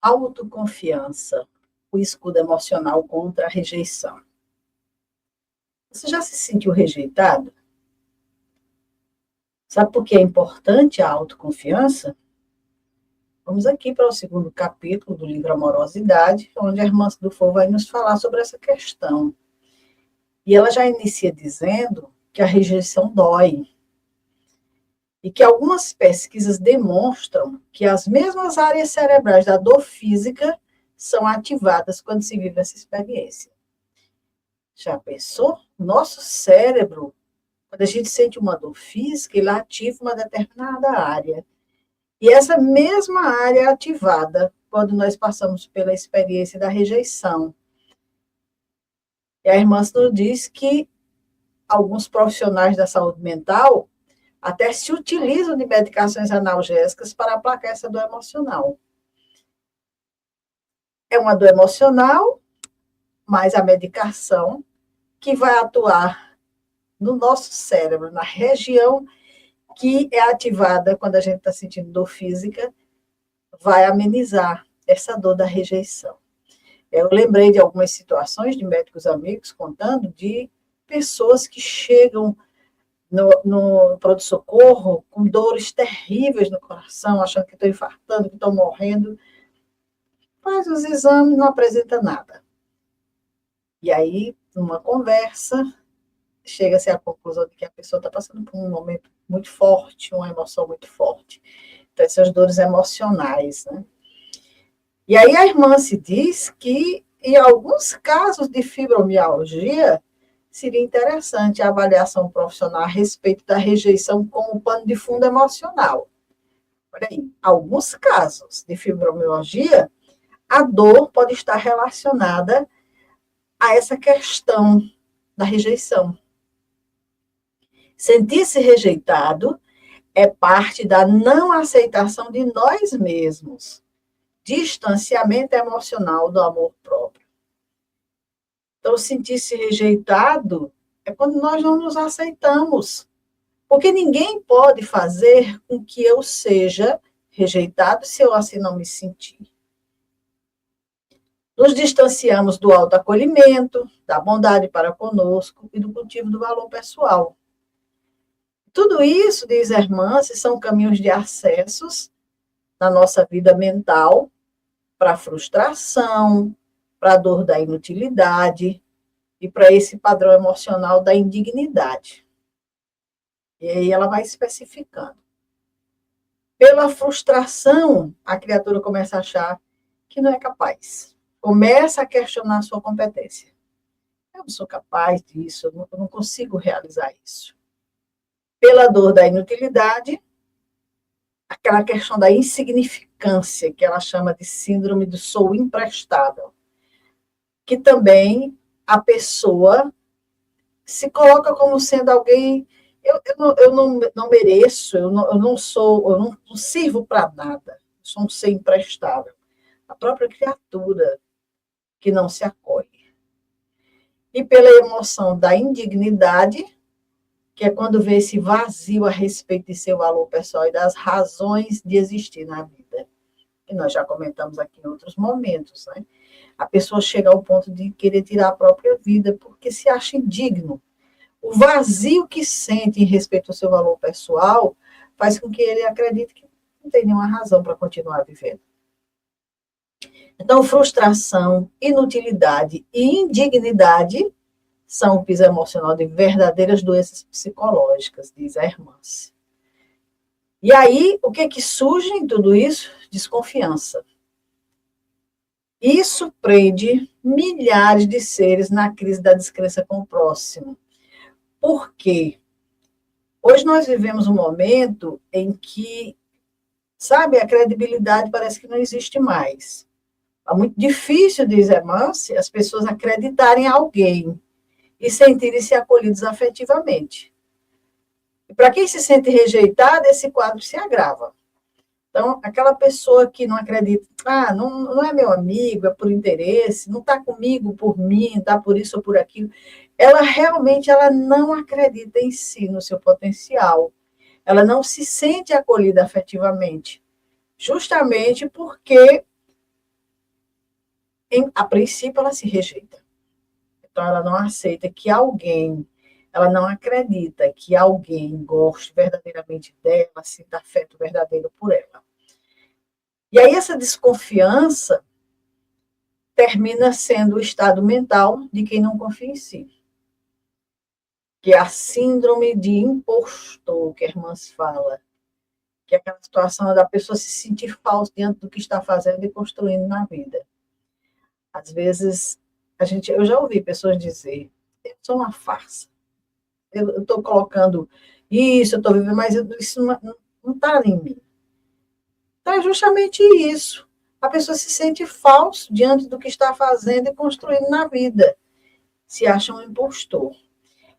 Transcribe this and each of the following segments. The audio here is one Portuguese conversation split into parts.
Autoconfiança, o escudo emocional contra a rejeição. Você já se sentiu rejeitado? Sabe por que é importante a autoconfiança? Vamos aqui para o segundo capítulo do livro Amorosidade, onde a irmã Dufour vai nos falar sobre essa questão. E ela já inicia dizendo que a rejeição dói. E que algumas pesquisas demonstram que as mesmas áreas cerebrais da dor física são ativadas quando se vive essa experiência. Já pensou? Nosso cérebro, quando a gente sente uma dor física, ele ativa uma determinada área. E essa mesma área é ativada quando nós passamos pela experiência da rejeição. E a irmã nos diz que alguns profissionais da saúde mental até se utilizam de medicações analgésicas para aplacar essa dor emocional. É uma dor emocional, mas a medicação que vai atuar no nosso cérebro, na região que é ativada quando a gente está sentindo dor física, vai amenizar essa dor da rejeição. Eu lembrei de algumas situações de médicos amigos contando de pessoas que chegam no pronto-socorro com dores terríveis no coração, achando que estão infartando, que estão morrendo. Faz os exames, não apresenta nada. E aí, numa conversa, chega-se à conclusão de que a pessoa está passando por um momento muito forte, uma emoção muito forte. Então, essas dores emocionais, né? E aí a irmã se diz que, em alguns casos de fibromialgia, seria interessante a avaliação profissional a respeito da rejeição como pano de fundo emocional. Olha aí, alguns casos de fibromialgia, a dor pode estar relacionada a essa questão da rejeição. Sentir-se rejeitado é parte da não aceitação de nós mesmos, distanciamento emocional do amor próprio. Então, sentir-se rejeitado é quando nós não nos aceitamos, porque ninguém pode fazer com que eu seja rejeitado se eu assim não me sentir. Nos distanciamos do autoacolhimento, da bondade para conosco e do cultivo do valor pessoal. Tudo isso, diz a irmã, são caminhos de acessos na nossa vida mental para a frustração, para a dor da inutilidade e para esse padrão emocional da indignidade. E aí ela vai especificando. Pela frustração, a criatura começa a achar que não é capaz. Começa a questionar a sua competência. Eu não sou capaz disso, eu não consigo realizar isso. Pela dor da inutilidade, aquela questão da insignificância, que ela chama de síndrome do sou imprestável, que também a pessoa se coloca como sendo alguém, eu não mereço, eu não sirvo para nada, eu sou um ser imprestável. A própria criatura que não se acolhe. E pela emoção da indignidade, que é quando vê esse vazio a respeito de seu valor pessoal e das razões de existir na vida. Que nós já comentamos aqui em outros momentos, né? A pessoa chega ao ponto de querer tirar a própria vida porque se acha indigno. O vazio que sente em respeito ao seu valor pessoal faz com que ele acredite que não tem nenhuma razão para continuar vivendo. Então, frustração, inutilidade e indignidade são o piso emocional de verdadeiras doenças psicológicas, diz a irmã. E aí, o que surge em tudo isso? Desconfiança. Isso prende milhares de seres na crise da descrença com o próximo. Por quê? Hoje nós vivemos um momento em que, sabe, a credibilidade parece que não existe mais. É muito difícil, diz a irmã, as pessoas acreditarem em alguém e sentirem-se acolhidos afetivamente. E para quem se sente rejeitado, esse quadro se agrava. Então, aquela pessoa que não acredita, não é meu amigo, é por interesse, não está comigo por mim, está por isso ou por aquilo, ela realmente não acredita em si, no seu potencial. Ela não se sente acolhida afetivamente, justamente porque a princípio, ela se rejeita. Então, ela não aceita que alguém, ela não acredita que alguém goste verdadeiramente dela, sinta afeto verdadeiro por ela. E aí, essa desconfiança termina sendo o estado mental de quem não confia em si. Que é a síndrome de impostor, que a irmã fala. Que é aquela situação da pessoa se sentir falsa diante do que está fazendo e construindo na vida. Às vezes, eu já ouvi pessoas dizer, eu sou uma farsa. Eu estou colocando isso, eu estou vivendo, mas isso não está em mim. Então, é justamente isso. A pessoa se sente falsa diante do que está fazendo e construindo na vida. Se acha um impostor.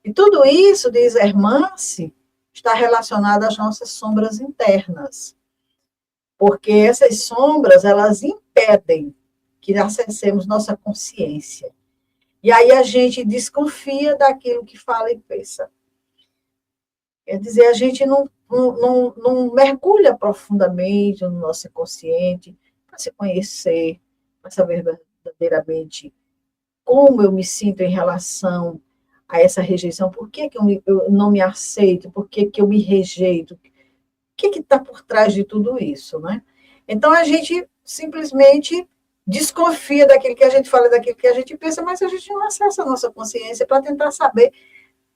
E tudo isso, diz Hermance, está relacionado às nossas sombras internas. Porque essas sombras, elas impedem que acessemos nossa consciência. E aí a gente desconfia daquilo que fala e pensa. Quer dizer, a gente não mergulha profundamente no nosso inconsciente para se conhecer, para saber verdadeiramente como eu me sinto em relação a essa rejeição, por que, eu não me aceito, por que, eu me rejeito, o que está por trás de tudo isso, né? Então, a gente simplesmente desconfia daquilo que a gente fala, daquilo que a gente pensa, mas a gente não acessa a nossa consciência para tentar saber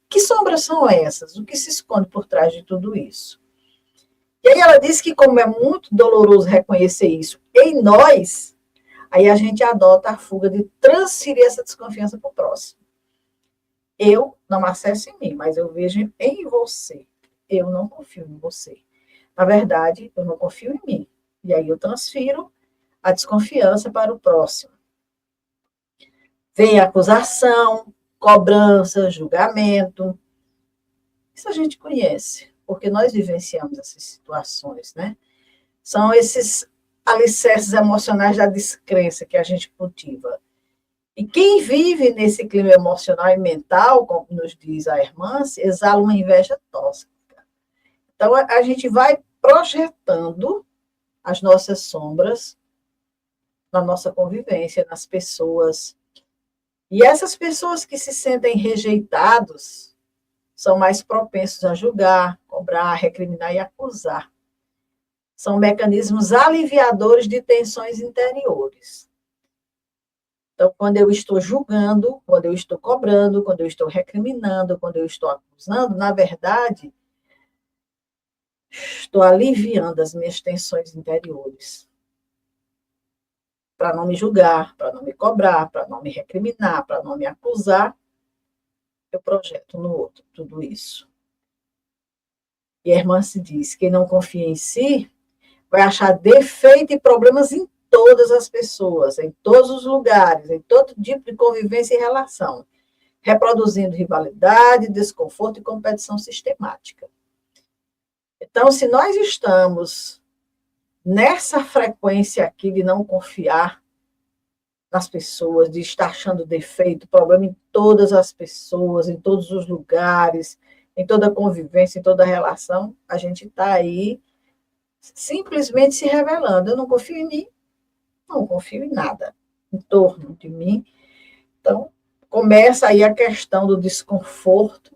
que sombras são essas, o que se esconde por trás de tudo isso. E aí ela diz que como é muito doloroso reconhecer isso em nós, aí a gente adota a fuga de transferir essa desconfiança para o próximo. Eu não acesso em mim, mas eu vejo em você. Eu não confio em você. Na verdade, eu não confio em mim. E aí eu transfiro a desconfiança para o próximo. Vem acusação, cobrança, julgamento. Isso a gente conhece, porque nós vivenciamos essas situações, né? São esses alicerces emocionais da descrença que a gente cultiva. E quem vive nesse clima emocional e mental, como nos diz a irmã, exala uma inveja tóxica. Então, a gente vai projetando as nossas sombras na nossa convivência, nas pessoas. E essas pessoas que se sentem rejeitados são mais propensos a julgar, cobrar, recriminar e acusar. São mecanismos aliviadores de tensões interiores. Então, quando eu estou julgando, quando eu estou cobrando, quando eu estou recriminando, quando eu estou acusando, na verdade, estou aliviando as minhas tensões interiores. Para não me julgar, para não me cobrar, para não me recriminar, para não me acusar, eu projeto no outro tudo isso. E a irmã se diz, quem não confia em si, vai achar defeito e problemas em todas as pessoas, em todos os lugares, em todo tipo de convivência e relação, reproduzindo rivalidade, desconforto e competição sistemática. Então, se nós estamos nessa frequência aqui de não confiar nas pessoas, de estar achando defeito, problema em todas as pessoas, em todos os lugares, em toda convivência, em toda relação, a gente está aí simplesmente se revelando. Eu não confio em mim, não confio em nada em torno de mim. Então, começa aí a questão do desconforto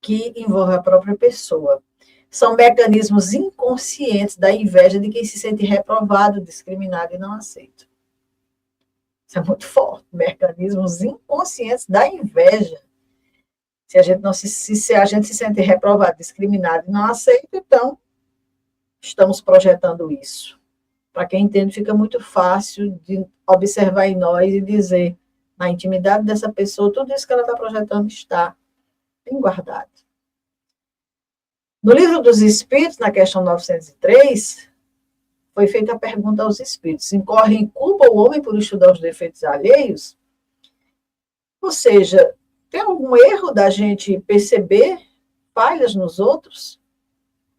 que envolve a própria pessoa. São mecanismos inconscientes da inveja de quem se sente reprovado, discriminado e não aceito. Isso é muito forte. Mecanismos inconscientes da inveja. Se a gente se sente reprovado, discriminado e não aceito, então estamos projetando isso. Para quem entende, fica muito fácil de observar em nós e dizer, na intimidade dessa pessoa, tudo isso que ela está projetando está bem guardado. No Livro dos Espíritos, na questão 903, foi feita a pergunta aos espíritos: incorre em culpa o homem por estudar os defeitos alheios? Ou seja, tem algum erro da gente perceber falhas nos outros?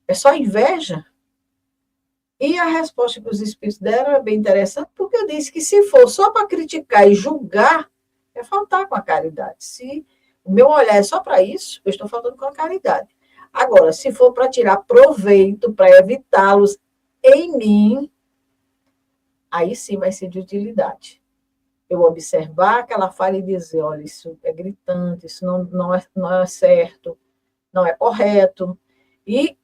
É só inveja? E a resposta que os espíritos deram é bem interessante, porque eu disse que se for só para criticar e julgar, é faltar com a caridade. Se o meu olhar é só para isso, eu estou faltando com a caridade. Agora, se for para tirar proveito, para evitá-los em mim, aí sim vai ser de utilidade. Eu observar aquela falha e dizer, olha, isso é gritante, isso não é certo, não é correto. E,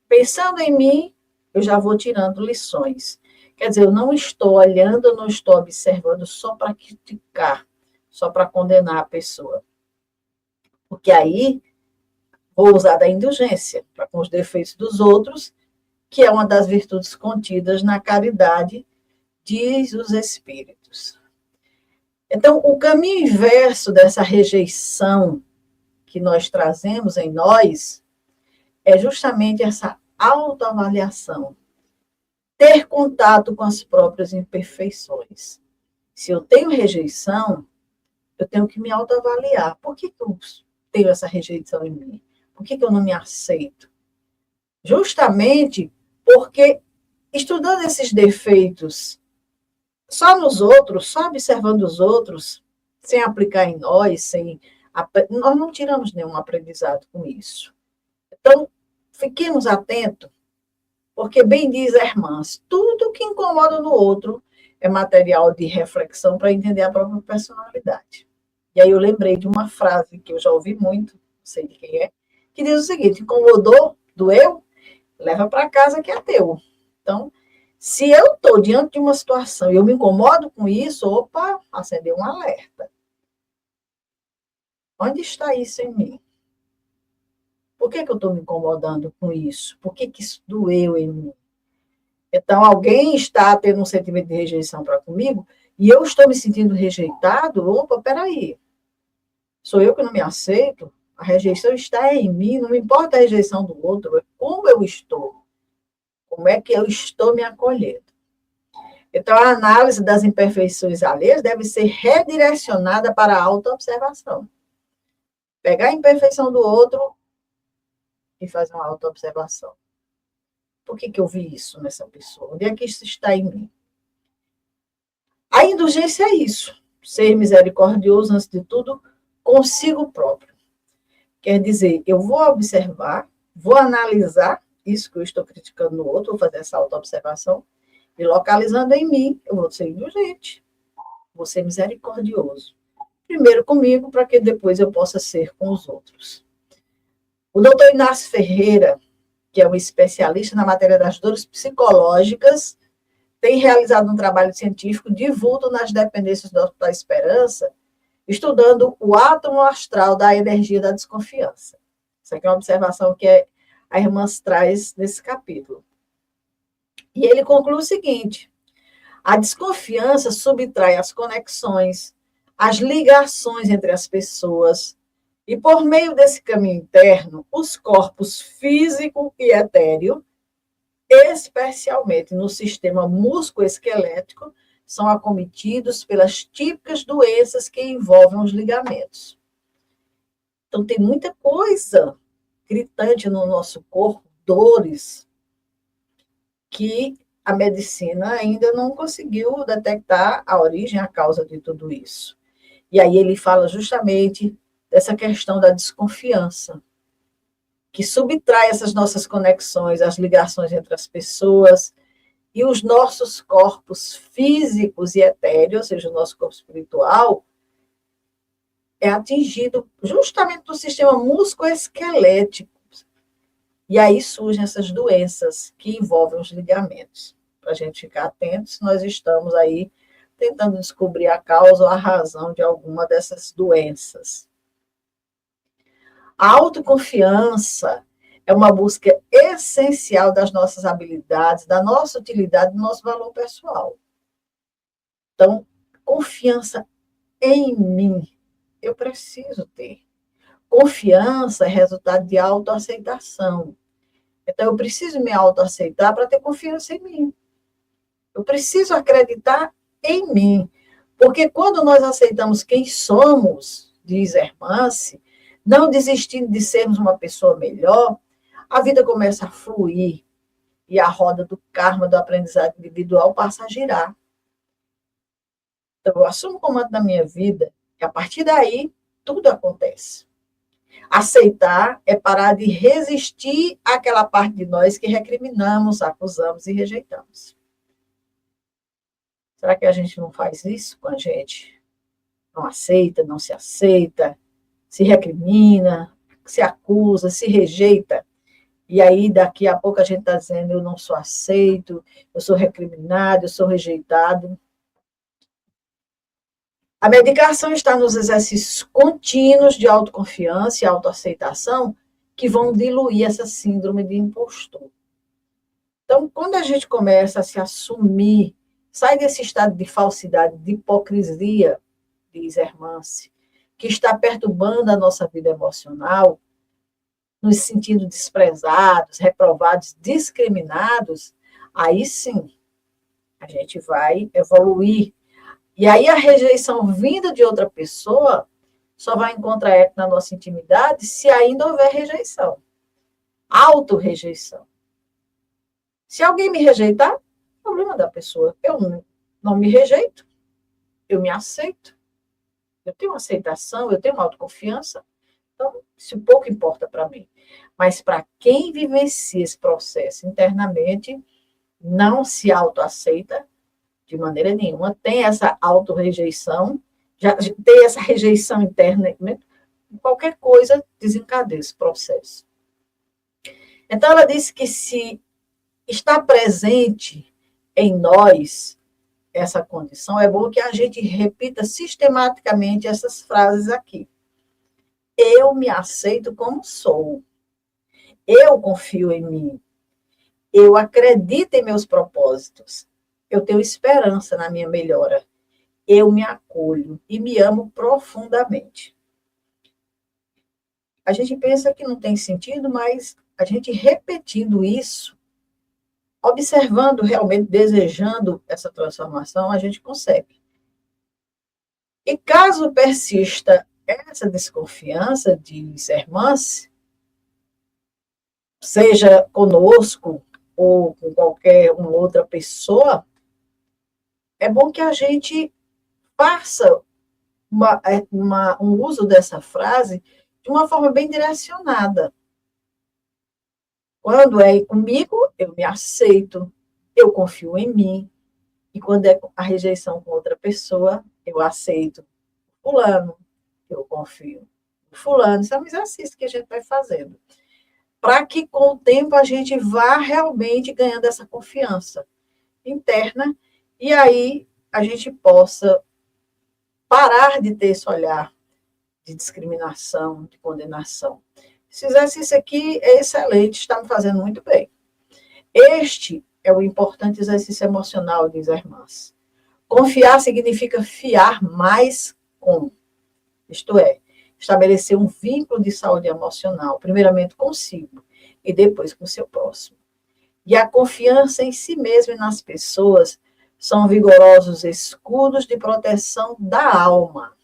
pensando em mim, eu já vou tirando lições. Quer dizer, eu não estou olhando, eu não estou observando só para criticar, só para condenar a pessoa. Porque aí vou usar da indulgência para com os defeitos dos outros, que é uma das virtudes contidas na caridade, diz os Espíritos. Então, o caminho inverso dessa rejeição que nós trazemos em nós é justamente essa autoavaliação, ter contato com as próprias imperfeições. Se eu tenho rejeição, eu tenho que me autoavaliar. Por que eu tenho essa rejeição em mim? Por que eu não me aceito? Justamente porque, estudando esses defeitos só nos outros, só observando os outros, sem aplicar em nós, nós não tiramos nenhum aprendizado com isso. Então, fiquemos atentos, porque bem diz a irmã, tudo que incomoda no outro é material de reflexão para entender a própria personalidade. E aí eu lembrei de uma frase que eu já ouvi muito, não sei de quem é, que diz o seguinte: incomodou, doeu, leva para casa que é teu. Então, se eu estou diante de uma situação e eu me incomodo com isso, opa, acendeu um alerta. Onde está isso em mim? Por que eu estou me incomodando com isso? Por que isso doeu em mim? Então, alguém está tendo um sentimento de rejeição para comigo e eu estou me sentindo rejeitado? Opa, peraí. Sou eu que não me aceito? A rejeição está em mim, não me importa a rejeição do outro, é como eu estou. Como é que eu estou me acolhendo? Então, a análise das imperfeições alheias deve ser redirecionada para a autoobservação. Pegar a imperfeição do outro e fazer uma autoobservação. Por que eu vi isso nessa pessoa? Onde é que isso está em mim? A indulgência é isso. Ser misericordioso, antes de tudo, consigo próprio. Quer dizer, eu vou observar, vou analisar isso que eu estou criticando no outro, vou fazer essa autoobservação, e localizando em mim, eu vou ser indulgente, vou ser misericordioso. Primeiro comigo, para que depois eu possa ser com os outros. O doutor Inácio Ferreira, que é um especialista na matéria das dores psicológicas, tem realizado um trabalho científico de vulto nas dependências do Hospital Esperança, estudando o átomo astral da energia da desconfiança. Isso aqui é uma observação que a irmã traz nesse capítulo. E ele conclui o seguinte: a desconfiança subtrai as conexões, as ligações entre as pessoas, e por meio desse caminho interno, os corpos físico e etéreo, especialmente no sistema músculo-esquelético, são acometidos pelas típicas doenças que envolvem os ligamentos. Então, tem muita coisa gritante no nosso corpo, dores, que a medicina ainda não conseguiu detectar a origem, a causa de tudo isso. E aí ele fala justamente dessa questão da desconfiança, que subtrai essas nossas conexões, as ligações entre as pessoas, e os nossos corpos físicos e etéreos, ou seja, o nosso corpo espiritual, é atingido justamente do sistema musculoesquelético. E aí surgem essas doenças que envolvem os ligamentos. Para a gente ficar atento, se nós estamos aí tentando descobrir a causa ou a razão de alguma dessas doenças. A autoconfiança é uma busca essencial das nossas habilidades, da nossa utilidade, do nosso valor pessoal. Então, confiança em mim, eu preciso ter. Confiança é resultado de autoaceitação. Então, eu preciso me autoaceitar para ter confiança em mim. Eu preciso acreditar em mim. Porque quando nós aceitamos quem somos, diz Hermance, não desistindo de sermos uma pessoa melhor, a vida começa a fluir e a roda do karma, do aprendizado individual, passa a girar. Então, eu assumo o comando da minha vida e, a partir daí, tudo acontece. Aceitar é parar de resistir àquela parte de nós que recriminamos, acusamos e rejeitamos. Será que a gente não faz isso com a gente? Não aceita, não se aceita, se recrimina, se acusa, se rejeita. E aí, daqui a pouco, a gente está dizendo, eu não sou aceito, eu sou recriminado, eu sou rejeitado. A medicação está nos exercícios contínuos de autoconfiança e autoaceitação que vão diluir essa síndrome de impostor. Então, quando a gente começa a se assumir, sai desse estado de falsidade, de hipocrisia, diz Hermance, que está perturbando a nossa vida emocional, nos sentindo desprezados, reprovados, discriminados, aí sim a gente vai evoluir. E aí a rejeição vinda de outra pessoa só vai encontrar eco na nossa intimidade se ainda houver rejeição. Auto-rejeição. Se alguém me rejeitar, problema da pessoa. Eu não me rejeito, eu me aceito. Eu tenho aceitação, eu tenho autoconfiança. Então, isso pouco importa para mim. Mas para quem vivencia esse processo internamente, não se autoaceita de maneira nenhuma, tem essa autorrejeição, já tem essa rejeição interna, qualquer coisa desencadeia esse processo. Então, ela disse que se está presente em nós essa condição, é bom que a gente repita sistematicamente essas frases aqui. Eu me aceito como sou. Eu confio em mim. Eu acredito em meus propósitos. Eu tenho esperança na minha melhora. Eu me acolho e me amo profundamente. A gente pensa que não tem sentido, mas a gente repetindo isso, observando realmente, desejando essa transformação, a gente consegue. E caso persista essa desconfiança, diz Hermance, seja conosco ou com qualquer uma outra pessoa, é bom que a gente faça um uso dessa frase de uma forma bem direcionada. Quando é comigo, eu me aceito, eu confio em mim. E quando é a rejeição com outra pessoa, eu aceito fulano, eu confio em fulano. Isso é um exercício que a gente vai fazendo. Para que, com o tempo, a gente vá realmente ganhando essa confiança interna e aí a gente possa parar de ter esse olhar de discriminação, de condenação. Esse exercício aqui é excelente, está me fazendo muito bem. Este é o importante exercício emocional, diz a irmã. Confiar significa fiar mais com, isto é, estabelecer um vínculo de saúde emocional, primeiramente consigo e depois com o seu próximo. E a confiança em si mesmo e nas pessoas são vigorosos escudos de proteção da alma.